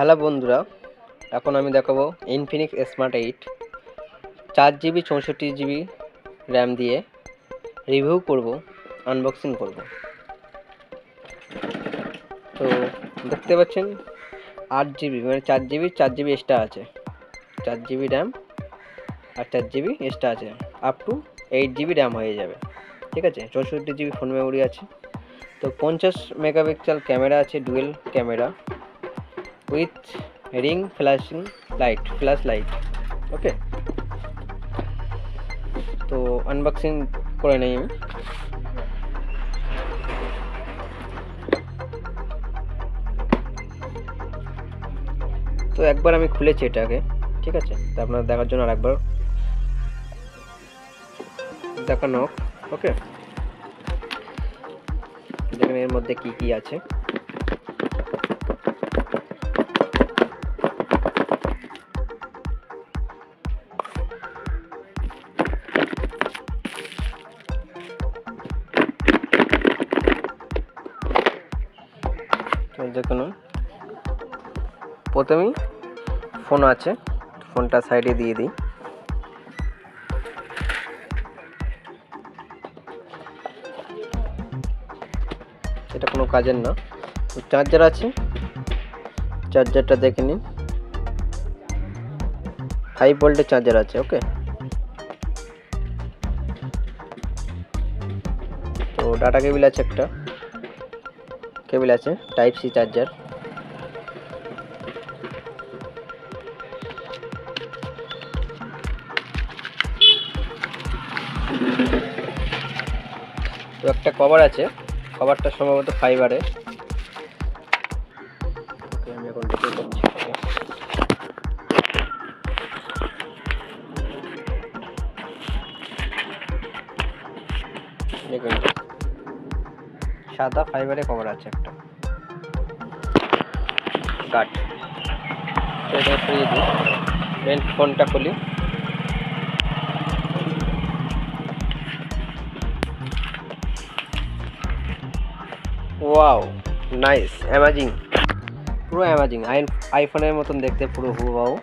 Hello বন্ধুরা, এখন আমি দেখাবো Infinix smart 8 4GB 64GB RAM দিয়ে রিভিউ করব, আনবক্সিং করব। তো দেখতে পাচ্ছেন 8GB মানে 4GB এক্সট্রা আছে, 4GB র্যাম আর 4GB এক্সট্রা আছে, আপ টু 8GB র্যাম হয়ে যাবে। ঠিক আছে, 64GB ফোন মেমোরি আছে। তো 50 মেগাপিক্সেল ক্যামেরা আছে, dual camera with ring flash light. Okay, তো আনবক্সিং করে নেই আমি। তো একবার আমি খুলেছি এটাকে, ঠিক আছে, তো আপনারা দেখার জন্য আরেকবার দেখানো। ওকে, দেখেন এর মধ্যে কি কি আছে। দেখুন, প্রথমেই ফোন আছে, ফোনটা সাইডে দিয়ে দিই। এটা কোনো কাজের না। চার্জার আছে, চার্জারটা দেখে নিন, 5 ভোল্টের চার্জার আছে। ওকে, তো ডাটা কেবিল আছে, একটা কেবিল আছে, টাইপ সি চার্জার। তো একটা কভার আছে, কভারটা সম্ভবত ফাইবারের। ওকে, আমি এখন দেখে করছি। দেখুন, সাদা ফাইবারের কভার আছে একটা গার্ড। এটা সরিয়ে দিই, দেন ফোনটা খুলি। ওয়াও, নাইস, অ্যামাজিং, পুরো অ্যামাজিং, আইফোনের মতন দেখতে, পুরো হুবহু।